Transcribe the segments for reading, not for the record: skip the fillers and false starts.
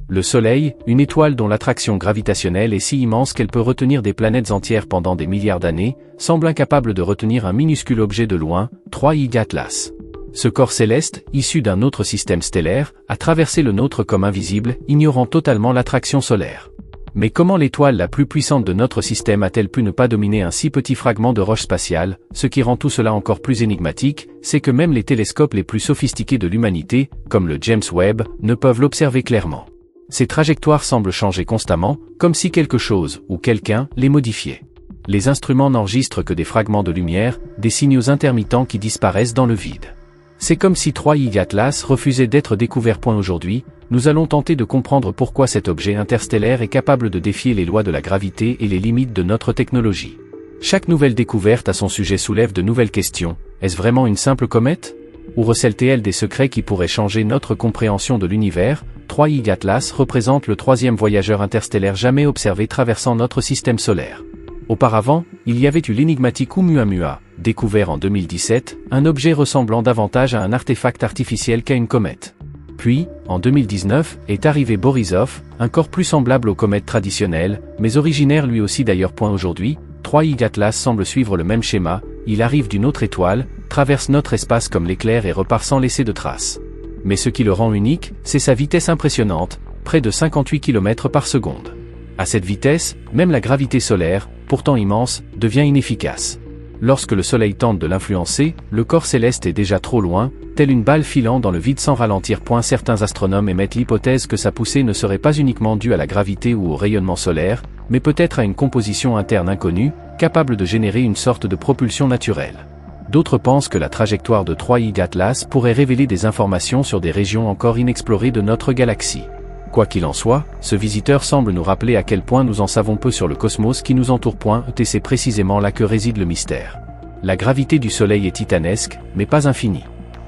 Le Soleil, une étoile dont l'attraction gravitationnelle est si immense qu'elle peut retenir des planètes entières pendant des milliards d'années, semble incapable de retenir un minuscule objet de loin, 3I Atlas. Ce corps céleste, issu d'un autre système stellaire, a traversé le nôtre comme invisible, ignorant totalement l'attraction solaire. Mais comment l'étoile la plus puissante de notre système a-t-elle pu ne pas dominer un si petit fragment de roche spatiale? Ce qui rend tout cela encore plus énigmatique, c'est que même les télescopes les plus sophistiqués de l'humanité, comme le James Webb, ne peuvent l'observer clairement. Ces trajectoires semblent changer constamment, comme si quelque chose, ou quelqu'un, les modifiait. Les instruments n'enregistrent que des fragments de lumière, des signaux intermittents qui disparaissent dans le vide. C'est comme si 3I Atlas refusait d'être découvert. Aujourd'hui, nous allons tenter de comprendre pourquoi cet objet interstellaire est capable de défier les lois de la gravité et les limites de notre technologie. Chaque nouvelle découverte à son sujet soulève de nouvelles questions. Est-ce vraiment une simple comète? Ou recèle-t-elle des secrets qui pourraient changer notre compréhension de l'univers? 3I Atlas représente le troisième voyageur interstellaire jamais observé traversant notre système solaire. Auparavant, il y avait eu l'énigmatique Oumuamua, découvert en 2017, un objet ressemblant davantage à un artefact artificiel qu'à une comète. Puis, en 2019, est arrivé Borisov, un corps plus semblable aux comètes traditionnelles, mais originaire lui aussi d'ailleurs. Aujourd'hui, 3I Atlas semble suivre le même schéma, il arrive d'une autre étoile, traverse notre espace comme l'éclair et repart sans laisser de traces. Mais ce qui le rend unique, c'est sa vitesse impressionnante, près de 58 km par seconde. À cette vitesse, même la gravité solaire, pourtant immense, devient inefficace. Lorsque le Soleil tente de l'influencer, le corps céleste est déjà trop loin, tel une balle filant dans le vide sans ralentir. Certains astronomes émettent l'hypothèse que sa poussée ne serait pas uniquement due à la gravité ou au rayonnement solaire, mais peut-être à une composition interne inconnue, capable de générer une sorte de propulsion naturelle. D'autres pensent que la trajectoire de 3I Atlas pourrait révéler des informations sur des régions encore inexplorées de notre galaxie. Quoi qu'il en soit, ce visiteur semble nous rappeler à quel point nous en savons peu sur le cosmos qui nous entoure. Et c'est précisément là que réside le mystère. La gravité du Soleil est titanesque, mais pas infinie.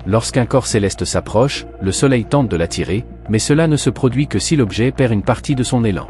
Lorsqu'un corps céleste s'approche, le Soleil tente de l'attirer, mais cela ne se produit que si l'objet perd une partie de son élan.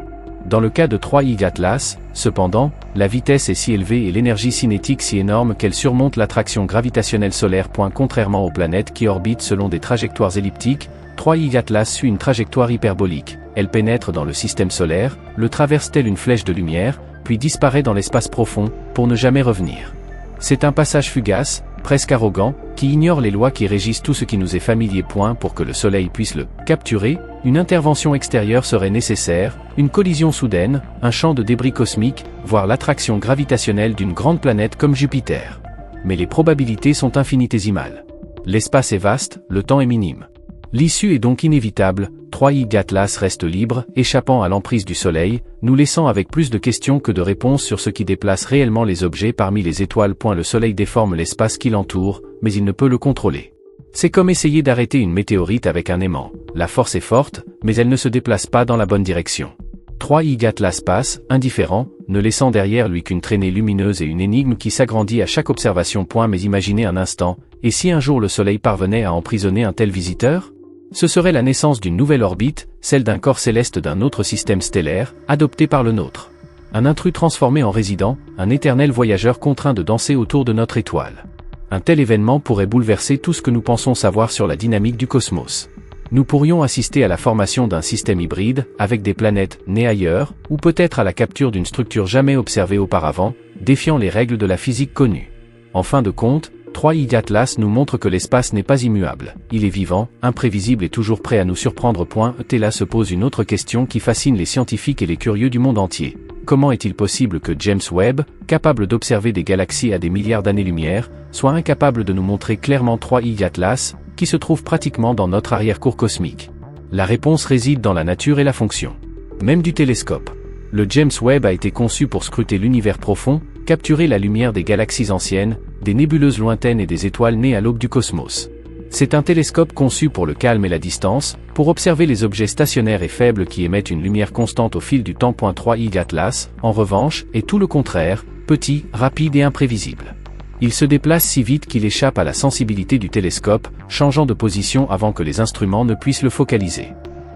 Dans le cas de 3I Atlas, cependant, la vitesse est si élevée et l'énergie cinétique si énorme qu'elle surmonte l'attraction gravitationnelle solaire. Contrairement aux planètes qui orbitent selon des trajectoires elliptiques, 3I Atlas suit une trajectoire hyperbolique. Elle pénètre dans le système solaire, le traverse telle une flèche de lumière, puis disparaît dans l'espace profond, pour ne jamais revenir. C'est un passage fugace, presque arrogant, qui ignore les lois qui régissent tout ce qui nous est familier. Pour que le Soleil puisse le capturer, une intervention extérieure serait nécessaire, une collision soudaine, un champ de débris cosmique, voire l'attraction gravitationnelle d'une grande planète comme Jupiter. Mais les probabilités sont infinitésimales. L'espace est vaste, le temps est minime. L'issue est donc inévitable, 3I Atlas reste libre, échappant à l'emprise du Soleil, nous laissant avec plus de questions que de réponses sur ce qui déplace réellement les objets parmi les étoiles. Le Soleil déforme l'espace qui l'entoure, mais il ne peut le contrôler. C'est comme essayer d'arrêter une météorite avec un aimant, la force est forte, mais elle ne se déplace pas dans la bonne direction. 3I Atlas passe, indifférent, ne laissant derrière lui qu'une traînée lumineuse et une énigme qui s'agrandit à chaque observation. Mais imaginez un instant, et si un jour le Soleil parvenait à emprisonner un tel visiteur? Ce serait la naissance d'une nouvelle orbite, celle d'un corps céleste d'un autre système stellaire, adopté par le nôtre. Un intrus transformé en résident, un éternel voyageur contraint de danser autour de notre étoile. Un tel événement pourrait bouleverser tout ce que nous pensons savoir sur la dynamique du cosmos. Nous pourrions assister à la formation d'un système hybride, avec des planètes nées ailleurs, ou peut-être à la capture d'une structure jamais observée auparavant, défiant les règles de la physique connue. En fin de compte, 3I Atlas nous montre que l'espace n'est pas immuable, il est vivant, imprévisible et toujours prêt à nous surprendre. Et là se pose une autre question qui fascine les scientifiques et les curieux du monde entier. Comment est-il possible que James Webb, capable d'observer des galaxies à des milliards d'années-lumière, soit incapable de nous montrer clairement 3I Atlas, qui se trouve pratiquement dans notre arrière-cour cosmique? La réponse réside dans la nature et la fonction même du télescope. Le James Webb a été conçu pour scruter l'univers profond, capturer la lumière des galaxies anciennes, des nébuleuses lointaines et des étoiles nées à l'aube du cosmos. C'est un télescope conçu pour le calme et la distance, pour observer les objets stationnaires et faibles qui émettent une lumière constante au fil du temps. 3I Atlas, en revanche, est tout le contraire, petit, rapide et imprévisible. Il se déplace si vite qu'il échappe à la sensibilité du télescope, changeant de position avant que les instruments ne puissent le focaliser.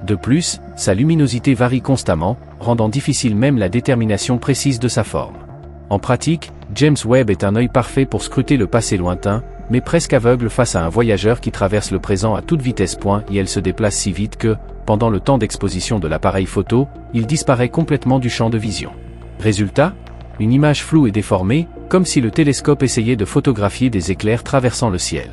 De plus, sa luminosité varie constamment, rendant difficile même la détermination précise de sa forme. En pratique, James Webb est un œil parfait pour scruter le passé lointain, mais presque aveugle face à un voyageur qui traverse le présent à toute vitesse. Et elle se déplace si vite que, pendant le temps d'exposition de l'appareil photo, il disparaît complètement du champ de vision. Résultat ? Une image floue et déformée, comme si le télescope essayait de photographier des éclairs traversant le ciel.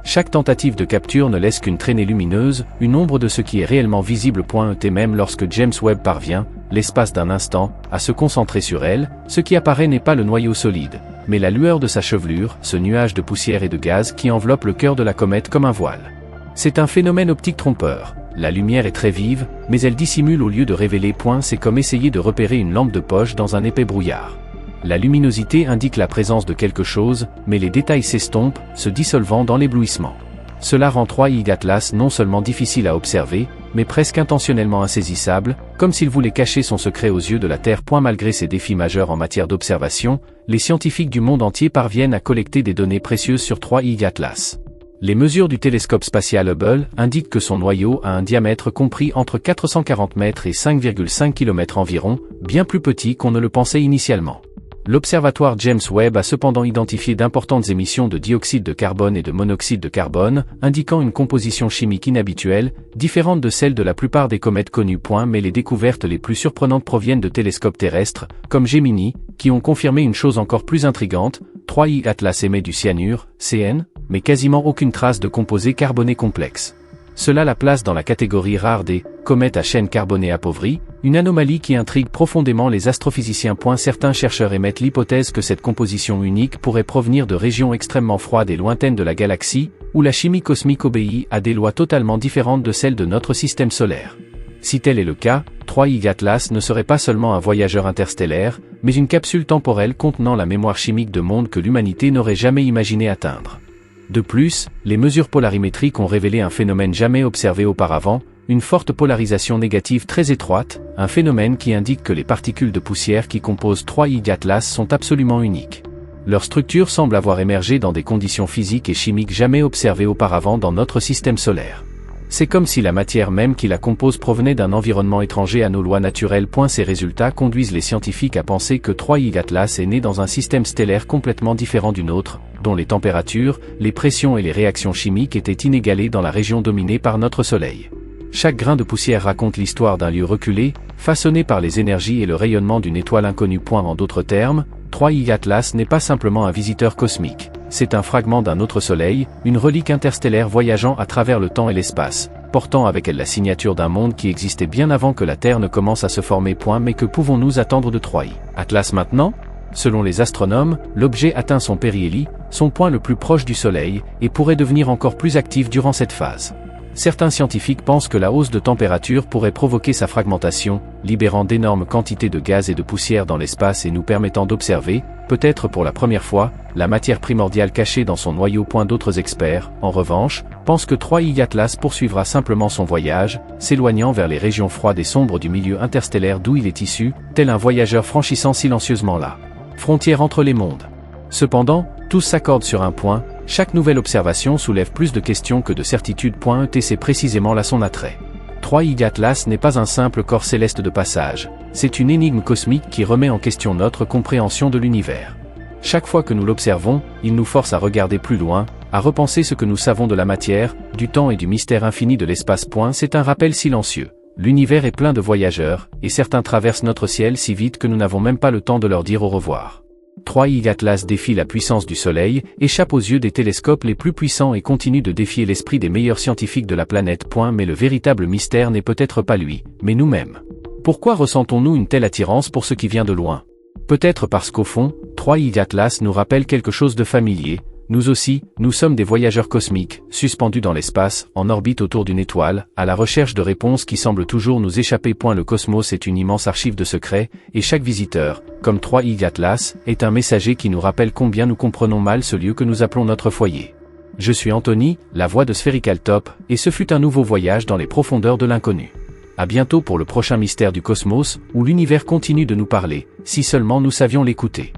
Chaque tentative de capture ne laisse qu'une traînée lumineuse, une ombre de ce qui est réellement visible. Et même lorsque James Webb parvient, l'espace d'un instant, à se concentrer sur elle, ce qui apparaît n'est pas le noyau solide, mais la lueur de sa chevelure, ce nuage de poussière et de gaz qui enveloppe le cœur de la comète comme un voile. C'est un phénomène optique trompeur. La lumière est très vive, mais elle dissimule au lieu de révéler. C'est comme essayer de repérer une lampe de poche dans un épais brouillard. La luminosité indique la présence de quelque chose, mais les détails s'estompent, se dissolvant dans l'éblouissement. Cela rend 3I Atlas non seulement difficile à observer, mais presque intentionnellement insaisissable, comme s'il voulait cacher son secret aux yeux de la Terre. Malgré ces défis majeurs en matière d'observation, les scientifiques du monde entier parviennent à collecter des données précieuses sur 3I Atlas. Les mesures du télescope spatial Hubble indiquent que son noyau a un diamètre compris entre 440 mètres et 5,5 km environ, bien plus petit qu'on ne le pensait initialement. L'observatoire James Webb a cependant identifié d'importantes émissions de dioxyde de carbone et de monoxyde de carbone, indiquant une composition chimique inhabituelle, différente de celle de la plupart des comètes connues. Mais les découvertes les plus surprenantes proviennent de télescopes terrestres, comme Gemini, qui ont confirmé une chose encore plus intrigante, 3I Atlas émet du cyanure, CN, mais quasiment aucune trace de composés carbonés complexes. Cela la place dans la catégorie rare des comètes à chaîne carbonée appauvrie, une anomalie qui intrigue profondément les astrophysiciens. Certains chercheurs émettent l'hypothèse que cette composition unique pourrait provenir de régions extrêmement froides et lointaines de la galaxie, où la chimie cosmique obéit à des lois totalement différentes de celles de notre système solaire. Si tel est le cas, 3I Atlas ne serait pas seulement un voyageur interstellaire, mais une capsule temporelle contenant la mémoire chimique de mondes que l'humanité n'aurait jamais imaginé atteindre. De plus, les mesures polarimétriques ont révélé un phénomène jamais observé auparavant, une forte polarisation négative très étroite, un phénomène qui indique que les particules de poussière qui composent 3I Atlas sont absolument uniques. Leur structure semble avoir émergé dans des conditions physiques et chimiques jamais observées auparavant dans notre système solaire. C'est comme si la matière même qui la compose provenait d'un environnement étranger à nos lois naturelles. Ces résultats conduisent les scientifiques à penser que 3I Atlas est né dans un système stellaire complètement différent du nôtre, dont les températures, les pressions et les réactions chimiques étaient inégalées dans la région dominée par notre Soleil. Chaque grain de poussière raconte l'histoire d'un lieu reculé, façonné par les énergies et le rayonnement d'une étoile inconnue. En d'autres termes, 3I Atlas n'est pas simplement un visiteur cosmique, c'est un fragment d'un autre soleil, une relique interstellaire voyageant à travers le temps et l'espace, portant avec elle la signature d'un monde qui existait bien avant que la Terre ne commence à se former. Mais que pouvons-nous attendre de 3I Atlas maintenant ? Selon les astronomes, l'objet atteint son périhélie, son point le plus proche du Soleil, et pourrait devenir encore plus actif durant cette phase. Certains scientifiques pensent que la hausse de température pourrait provoquer sa fragmentation, libérant d'énormes quantités de gaz et de poussière dans l'espace et nous permettant d'observer, peut-être pour la première fois, la matière primordiale cachée dans son noyau. D'autres experts, en revanche, pensent que 3I Atlas poursuivra simplement son voyage, s'éloignant vers les régions froides et sombres du milieu interstellaire d'où il est issu, tel un voyageur franchissant silencieusement la frontière entre les mondes. Cependant, tous s'accordent sur un point, chaque nouvelle observation soulève plus de questions que de certitudes. Et c'est précisément là son attrait. 3I Atlas n'est pas un simple corps céleste de passage, c'est une énigme cosmique qui remet en question notre compréhension de l'univers. Chaque fois que nous l'observons, il nous force à regarder plus loin, à repenser ce que nous savons de la matière, du temps et du mystère infini de l'espace. C'est un rappel silencieux. L'univers est plein de voyageurs, et certains traversent notre ciel si vite que nous n'avons même pas le temps de leur dire au revoir. 3I Atlas défie la puissance du Soleil, échappe aux yeux des télescopes les plus puissants et continue de défier l'esprit des meilleurs scientifiques de la planète. Mais le véritable mystère n'est peut-être pas lui, mais nous-mêmes. Pourquoi ressentons-nous une telle attirance pour ce qui vient de loin ? Peut-être parce qu'au fond, 3I Atlas nous rappelle quelque chose de familier. Nous aussi, nous sommes des voyageurs cosmiques, suspendus dans l'espace, en orbite autour d'une étoile, à la recherche de réponses qui semblent toujours nous échapper. Le cosmos est une immense archive de secrets, et chaque visiteur, comme 3I Atlas, est un messager qui nous rappelle combien nous comprenons mal ce lieu que nous appelons notre foyer. Je suis Anthony, la voix de Spherical Top, et ce fut un nouveau voyage dans les profondeurs de l'inconnu. À bientôt pour le prochain mystère du cosmos, où l'univers continue de nous parler, si seulement nous savions l'écouter.